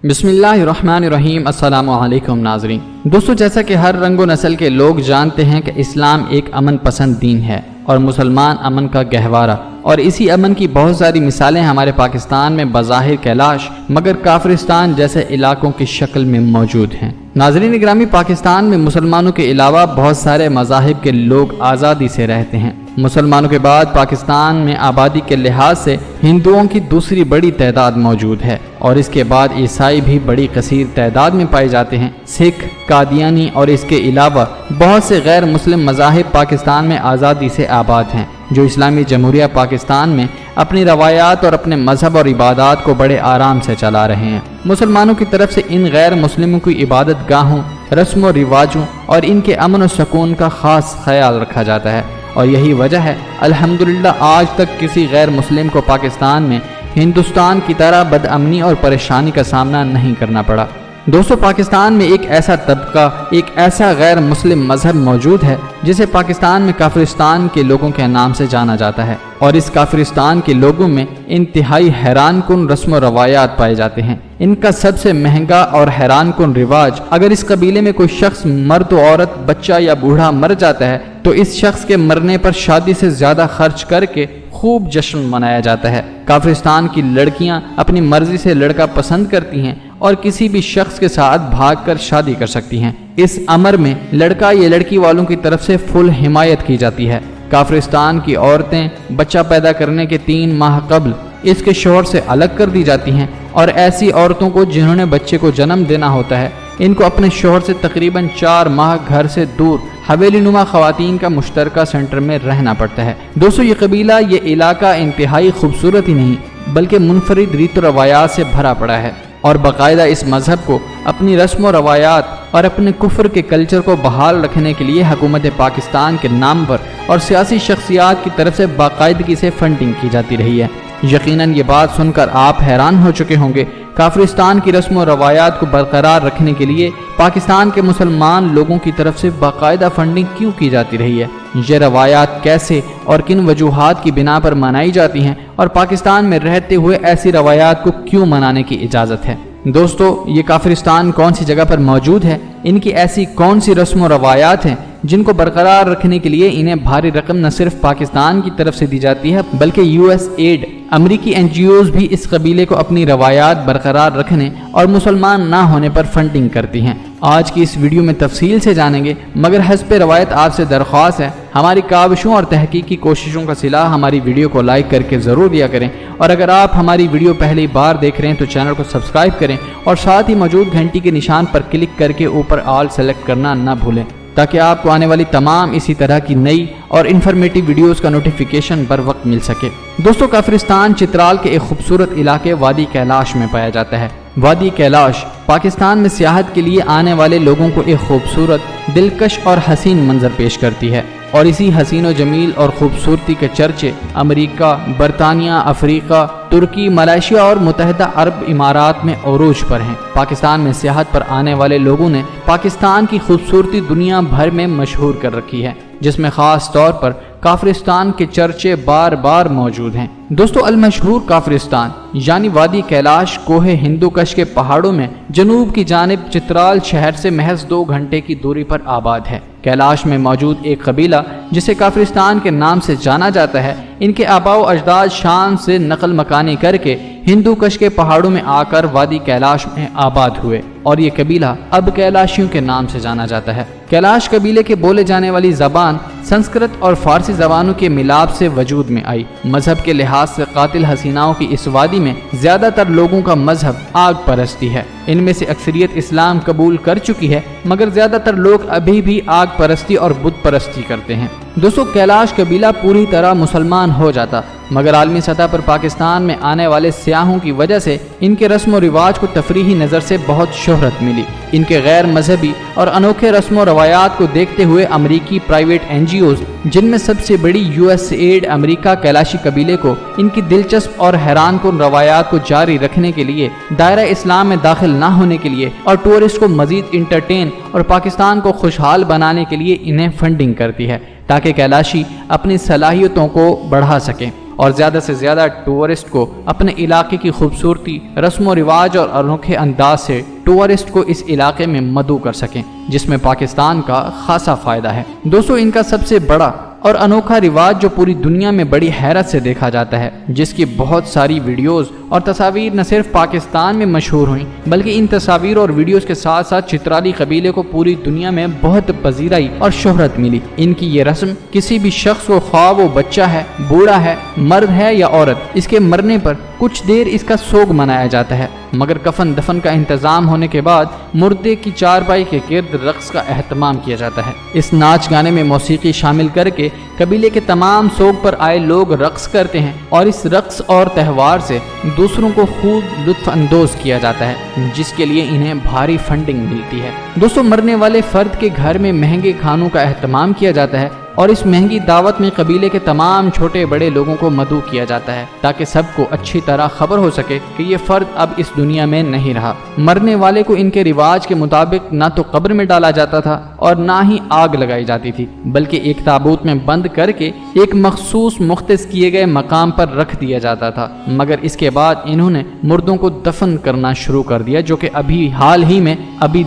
بسم اللہ الرحمن الرحیم۔ السلام علیکم ناظرین۔ دوستو، جیسا کہ ہر رنگ و نسل کے لوگ جانتے ہیں کہ اسلام ایک امن پسند دین ہے اور مسلمان امن کا گہوارہ، اور اسی امن کی بہت ساری مثالیں ہمارے پاکستان میں بظاہر کیلاش مگر کافرستان جیسے علاقوں کی شکل میں موجود ہیں۔ ناظرین گرامی، پاکستان میں مسلمانوں کے علاوہ بہت سارے مذاہب کے لوگ آزادی سے رہتے ہیں۔ مسلمانوں کے بعد پاکستان میں آبادی کے لحاظ سے ہندوؤں کی دوسری بڑی تعداد موجود ہے، اور اس کے بعد عیسائی بھی بڑی کثیر تعداد میں پائے جاتے ہیں۔ سکھ، قادیانی اور اس کے علاوہ بہت سے غیر مسلم مذاہب پاکستان میں آزادی سے آباد ہیں، جو اسلامی جمہوریہ پاکستان میں اپنی روایات اور اپنے مذہب اور عبادات کو بڑے آرام سے چلا رہے ہیں۔ مسلمانوں کی طرف سے ان غیر مسلموں کی عبادت گاہوں، رسم و رواجوں اور ان کے امن و سکون کا خاص خیال رکھا جاتا ہے، اور یہی وجہ ہے الحمدللہ آج تک کسی غیر مسلم کو پاکستان میں ہندوستان کی طرح بدامنی اور پریشانی کا سامنا نہیں کرنا پڑا۔ دوستو، پاکستان میں ایک ایسا طبقہ، ایک ایسا غیر مسلم مذہب موجود ہے جسے پاکستان میں کافرستان کے لوگوں کے نام سے جانا جاتا ہے، اور اس کافرستان کے لوگوں میں انتہائی حیران کن رسم و روایات پائے جاتے ہیں۔ ان کا سب سے مہنگا اور حیران کن رواج، اگر اس قبیلے میں کوئی شخص، مرد و عورت، بچہ یا بوڑھا مر جاتا ہے تو اس شخص کے مرنے پر شادی سے زیادہ خرچ کر کے خوب جشن منایا جاتا ہے۔ کافرستان کی لڑکیاں اپنی مرضی سے لڑکا پسند کرتی ہیں اور کسی بھی شخص کے ساتھ بھاگ کر شادی کر سکتی ہیں۔ اس امر میں لڑکا یا لڑکی والوں کی طرف سے فل حمایت کی جاتی ہے۔ کافرستان کی عورتیں بچہ پیدا کرنے کے 3 ماہ قبل اس کے شوہر سے الگ کر دی جاتی ہیں، اور ایسی عورتوں کو جنہوں نے بچے کو جنم دینا ہوتا ہے، ان کو اپنے شوہر سے تقریباً 4 ماہ گھر سے دور حویلی نما خواتین کا مشترکہ سینٹر میں رہنا پڑتا ہے۔ دوستو، یہ قبیلہ، یہ علاقہ انتہائی خوبصورت ہی نہیں بلکہ منفرد ریت و روایات سے بھرا پڑا ہے، اور باقاعدہ اس مذہب کو اپنی رسم و روایات اور اپنے کفر کے کلچر کو بحال رکھنے کے لیے حکومت پاکستان کے نام پر اور سیاسی شخصیات کی طرف سے باقاعدگی سے فنڈنگ کی جاتی رہی ہے۔ یقیناً یہ بات سن کر آپ حیران ہو چکے ہوں گے، کافرستان کی رسم و روایات کو برقرار رکھنے کے لیے پاکستان کے مسلمان لوگوں کی طرف سے باقاعدہ فنڈنگ کیوں کی جاتی رہی ہے، یہ روایات کیسے اور کن وجوہات کی بنا پر منائی جاتی ہیں، اور پاکستان میں رہتے ہوئے ایسی روایات کو کیوں منانے کی اجازت ہے۔ دوستو، یہ کافرستان کون سی جگہ پر موجود ہے، ان کی ایسی کون سی رسم و روایات ہیں جن کو برقرار رکھنے کے لیے انہیں بھاری رقم نہ صرف پاکستان کی طرف سے دی جاتی ہے بلکہ USAID، امریکی NGOs بھی اس قبیلے کو اپنی روایات برقرار رکھنے اور مسلمان نہ ہونے پر فنڈنگ کرتی ہیں۔ آج کی اس ویڈیو میں تفصیل سے جانیں گے، مگر حسب روایت آپ سے درخواست ہے ہماری کاوشوں اور تحقیقی کوششوں کا صلہ ہماری ویڈیو کو لائک کر کے ضرور دیا کریں، اور اگر آپ ہماری ویڈیو پہلی بار دیکھ رہے ہیں تو چینل کو سبسکرائب کریں اور ساتھ ہی موجود گھنٹی کے نشان پر کلک کر کے اوپر آل سلیکٹ کرنا نہ بھولیں، تاکہ آپ کو آنے والی تمام اسی طرح کی نئی اور انفارمیٹیو ویڈیوز کا نوٹیفیکیشن بر وقت مل سکے۔ دوستو، کافرستان چترال کے ایک خوبصورت علاقے وادی کیلاش میں پایا جاتا ہے۔ وادی کیلاش پاکستان میں سیاحت کے لیے آنے والے لوگوں کو ایک خوبصورت، دلکش اور حسین منظر پیش کرتی ہے، اور اسی حسین و جمیل اور خوبصورتی کے چرچے امریکہ، برطانیہ، افریقہ، ترکی، ملائیشیا اور متحدہ عرب امارات میں عروج پر ہیں۔ پاکستان میں سیاحت پر آنے والے لوگوں نے پاکستان کی خوبصورتی دنیا بھر میں مشہور کر رکھی ہے، جس میں خاص طور پر کافرستان کے چرچے بار بار موجود ہیں۔ دوستو، المشہور کافرستان یعنی وادی کیلاش کوہ ہندوکش کے پہاڑوں میں جنوب کی جانب چترال شہر سے محض 2 گھنٹے کی دوری پر آباد ہے۔ کیلاش میں موجود ایک قبیلہ جسے کافرستان کے نام سے جانا جاتا ہے، ان کے آباء و اجداد شان سے نقل مکانی کر کے ہندوکش کے پہاڑوں میں آ کر وادی کیلاش میں آباد ہوئے، اور یہ قبیلہ اب کیلاشیوں کے نام سے جانا جاتا ہے۔ کیلاش قبیلے کے بولے جانے والی زبان سنسکرت اور فارسی زبانوں کے ملاپ سے وجود میں آئی۔ مذہب کے لحاظ سے قاتل حسیناؤں کی اس وادی میں زیادہ تر لوگوں کا مذہب آگ پرستی ہے۔ ان میں سے اکثریت اسلام قبول کر چکی ہے، مگر زیادہ تر لوگ ابھی بھی آگ پرستی اور بت پرستی کرتے ہیں۔ دوستو، کیلاش قبیلہ پوری طرح مسلمان ہو جاتا، مگر عالمی سطح پر پاکستان میں آنے والے سیاحوں کی وجہ سے ان کے رسم و رواج کو تفریحی نظر سے بہت شہرت ملی۔ ان کے غیر مذہبی اور انوکھے رسم و روایات کو دیکھتے ہوئے امریکی پرائیویٹ NGOs، جن میں سب سے بڑی USAID امریکہ، کیلاشی قبیلے کو ان کی دلچسپ اور حیران کن روایات کو جاری رکھنے کے لیے، دائرہ اسلام میں داخل نہ ہونے کے لیے اور ٹورسٹ کو مزید انٹرٹین اور پاکستان کو خوشحال بنانے کے لیے انہیں فنڈنگ کرتی ہے، تاکہ کیلاشی اپنی صلاحیتوں کو بڑھا سکیں اور زیادہ سے زیادہ ٹورسٹ کو اپنے علاقے کی خوبصورتی، رسم و رواج اور انوکھے انداز سے ٹورسٹ کو اس علاقے میں مدعو کر سکیں، جس میں پاکستان کا خاصا فائدہ ہے۔ دوستو، ان کا سب سے بڑا اور انوکھا رواج جو پوری دنیا میں بڑی حیرت سے دیکھا جاتا ہے، جس کی بہت ساری ویڈیوز اور تصاویر نہ صرف پاکستان میں مشہور ہوئیں بلکہ ان تصاویر اور ویڈیوز کے ساتھ ساتھ چترالی قبیلے کو پوری دنیا میں بہت پذیرائی اور شہرت ملی۔ ان کی یہ رسم کسی بھی شخص کو، خواہ وہ بچہ ہے، بوڑھا ہے، مرد ہے یا عورت، اس کے مرنے پر کچھ دیر اس کا سوگ منایا جاتا ہے، مگر کفن دفن کا انتظام ہونے کے بعد مردے کی چارپائی کے گرد رقص کا اہتمام کیا جاتا ہے۔ اس ناچ گانے میں موسیقی شامل کر کے قبیلے کے تمام سوگ پر آئے لوگ رقص کرتے ہیں اور اس رقص اور تہوار سے دوسروں کو خوب لطف اندوز کیا جاتا ہے، جس کے لیے انہیں بھاری فنڈنگ ملتی ہے۔ دوستو، مرنے والے فرد کے گھر میں مہنگے کھانوں کا اہتمام کیا جاتا ہے اور اس مہنگی دعوت میں قبیلے کے تمام چھوٹے بڑے لوگوں کو مدعو کیا جاتا ہے تاکہ سب کو اچھی طرح خبر ہو سکے کہ یہ فرد اب اس دنیا میں نہیں رہا۔ مرنے والے کو ان کے رواج کے مطابق نہ تو قبر میں ڈالا جاتا تھا اور نہ ہی آگ لگائی جاتی تھی، بلکہ ایک تابوت میں بند کر کے ایک مخصوص مختص کیے گئے مقام پر رکھ دیا جاتا تھا، مگر اس کے بعد انہوں نے مردوں کو دفن کرنا شروع کر دیا، جو کہ ابھی حال ہی میں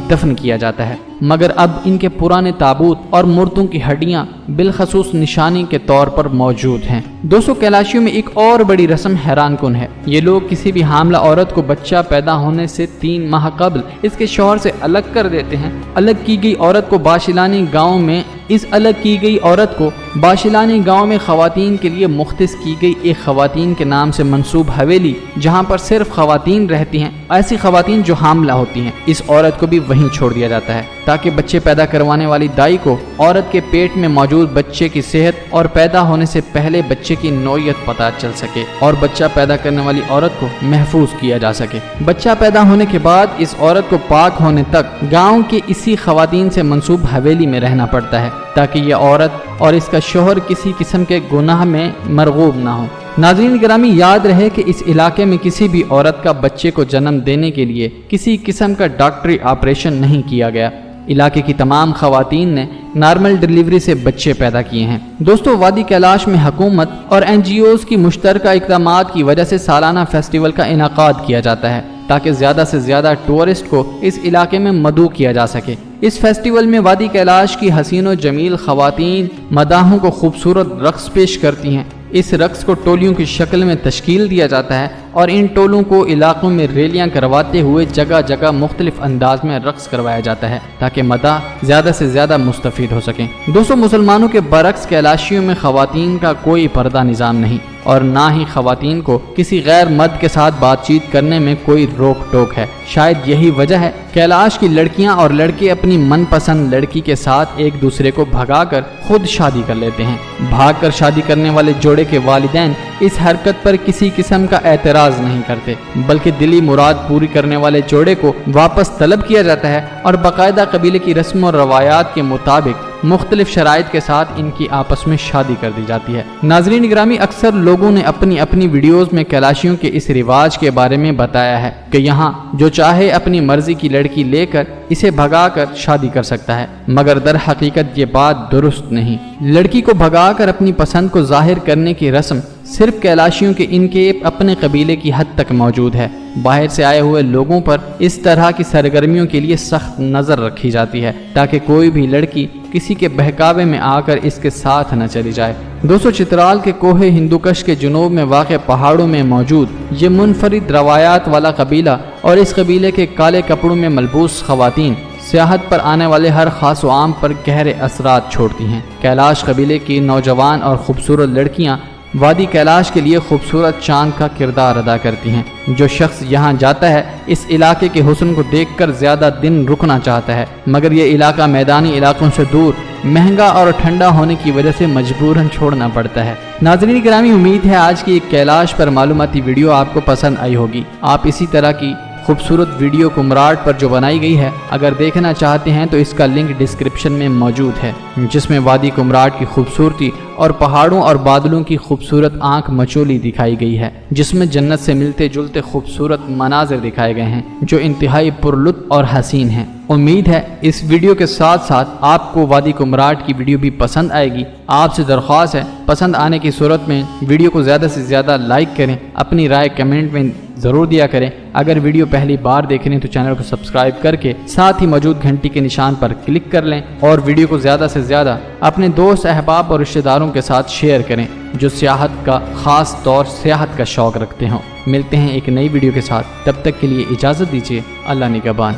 دفن کیا جاتا ہے، مگر اب ان کے پرانے تابوت اور مردوں کی ہڈیاں بالخصوص نشانی کے طور پر موجود ہیں۔ دوستو، کیلاشیوں میں ایک اور بڑی رسم حیران کن ہے۔ یہ لوگ کسی بھی حاملہ عورت کو بچہ پیدا ہونے سے 3 ماہ قبل اس کے شوہر سے الگ کر دیتے ہیں۔ الگ کی گئی عورت کو باشلانی گاؤں میں خواتین کے لیے مختص کی گئی ایک خواتین کے نام سے منسوب حویلی، جہاں پر صرف خواتین رہتی ہیں، ایسی خواتین جو حاملہ ہوتی ہیں، اس عورت کو بھی وہیں چھوڑ دیا جاتا ہے تاکہ بچے پیدا کروانے والی دائی کو عورت کے پیٹ میں موجود بچے کی صحت اور پیدا ہونے سے پہلے بچے کی نوعیت پتہ چل سکے اور بچہ پیدا کرنے والی عورت کو محفوظ کیا جا سکے۔ بچہ پیدا ہونے کے بعد اس عورت کو پاک ہونے تک گاؤں کے اسی خواتین سے منسوب حویلی میں رہنا پڑتا ہے تاکہ یہ عورت اور اس کا شوہر کسی قسم کے گناہ میں مرغوب نہ ہو۔ ناظرین گرامی، یاد رہے کہ اس علاقے میں کسی بھی عورت کا بچے کو جنم دینے کے لیے کسی قسم کا ڈاکٹری آپریشن نہیں کیا گیا۔ علاقے کی تمام خواتین نے نارمل ڈیلیوری سے بچے پیدا کیے ہیں۔ دوستو، وادی کیلاش میں حکومت اور NGOs کی مشترکہ اقدامات کی وجہ سے سالانہ فیسٹیول کا انعقاد کیا جاتا ہے تاکہ زیادہ سے زیادہ ٹورسٹ کو اس علاقے میں مدعو کیا جا سکے۔ اس فیسٹیول میں وادی کیلاش کی حسین و جمیل خواتین مداحوں کو خوبصورت رقص پیش کرتی ہیں۔ اس رقص کو ٹولیوں کی شکل میں تشکیل دیا جاتا ہے اور ان ٹولوں کو علاقوں میں ریلیاں کرواتے ہوئے جگہ جگہ مختلف انداز میں رقص کروایا جاتا ہے تاکہ مداح زیادہ سے زیادہ مستفید ہو سکیں۔ دوستو، مسلمانوں کے برعکس کیلاشیوں میں خواتین کا کوئی پردہ نظام نہیں اور نہ ہی خواتین کو کسی غیر مرد کے ساتھ بات چیت کرنے میں کوئی روک ٹوک ہے۔ شاید یہی وجہ ہے کیلاش کی لڑکیاں اور لڑکے اپنی من پسند لڑکی کے ساتھ ایک دوسرے کو بھگا کر خود شادی کر لیتے ہیں۔ بھاگ کر شادی کرنے والے جوڑے کے والدین اس حرکت پر کسی قسم کا اعتراض نہیں کرتے، بلکہ دلی مراد پوری کرنے والے جوڑے کو واپس طلب کیا جاتا ہے اور باقاعدہ قبیلے کی رسم و روایات کے مطابق مختلف شرائط کے ساتھ ان کی آپس میں شادی کر دی جاتی ہے۔ ناظرین گرامی، اکثر لوگوں نے اپنی ویڈیوز میں کیلاشیوں کے اس رواج کے بارے میں بتایا ہے کہ یہاں جو چاہے اپنی مرضی کی لڑکی لے کر اسے بھگا کر شادی کر سکتا ہے، مگر در حقیقت یہ بات درست نہیں۔ لڑکی کو بھگا کر اپنی پسند کو ظاہر کرنے کی رسم صرف کیلاشیوں کے ان کے اپنے قبیلے کی حد تک موجود ہے۔ باہر سے آئے ہوئے لوگوں پر اس طرح کی سرگرمیوں کے لیے سخت نظر رکھی جاتی ہے تاکہ کوئی بھی لڑکی کسی کے بہکاوے میں آ کر اس کے ساتھ نہ چلی جائے۔ دوستو، چترال کے کوہ ہندوکش کے جنوب میں واقع پہاڑوں میں موجود یہ منفرد روایات والا قبیلہ اور اس قبیلے کے کالے کپڑوں میں ملبوس خواتین سیاحت پر آنے والے ہر خاص و عام پر گہرے اثرات چھوڑتی ہیں۔ کیلاش قبیلے کی نوجوان اور خوبصورت لڑکیاں وادی کیلاش کے لیے خوبصورت چاند کا کردار ادا کرتی ہیں۔ جو شخص یہاں جاتا ہے اس علاقے کے حسن کو دیکھ کر زیادہ دن رکنا چاہتا ہے، مگر یہ علاقہ میدانی علاقوں سے دور، مہنگا اور ٹھنڈا ہونے کی وجہ سے مجبوراً چھوڑنا پڑتا ہے۔ ناظرین گرامی، امید ہے آج کی ایک کیلاش پر معلوماتی ویڈیو آپ کو پسند آئی ہوگی۔ آپ اسی طرح کی خوبصورت ویڈیو کمراٹ پر جو بنائی گئی ہے، اگر دیکھنا چاہتے ہیں تو اس کا لنک ڈسکرپشن میں موجود ہے، جس میں وادی کمراٹ کی خوبصورتی اور پہاڑوں اور بادلوں کی خوبصورت آنکھ مچولی دکھائی گئی ہے، جس میں جنت سے ملتے جلتے خوبصورت مناظر دکھائے گئے ہیں جو انتہائی پرلطف اور حسین ہیں۔ امید ہے اس ویڈیو کے ساتھ ساتھ آپ کو وادی کمراٹ کی ویڈیو بھی پسند آئے گی۔ آپ سے درخواست ہے پسند آنے کی صورت میں ویڈیو کو زیادہ سے زیادہ لائک کریں، اپنی رائے کمنٹ میں ضرور دیا کریں۔ اگر ویڈیو پہلی بار دیکھ رہے ہیں تو چینل کو سبسکرائب کر کے ساتھ ہی موجود گھنٹی کے نشان پر کلک کر لیں اور ویڈیو کو زیادہ سے زیادہ اپنے دوست، احباب اور رشتہ داروں کے ساتھ شیئر کریں جو سیاحت کا خاص طور سیاحت کا شوق رکھتے ہوں۔ ملتے ہیں ایک نئی ویڈیو کے ساتھ، تب تک کے لیے اجازت دیجیے۔ اللہ نگہبان۔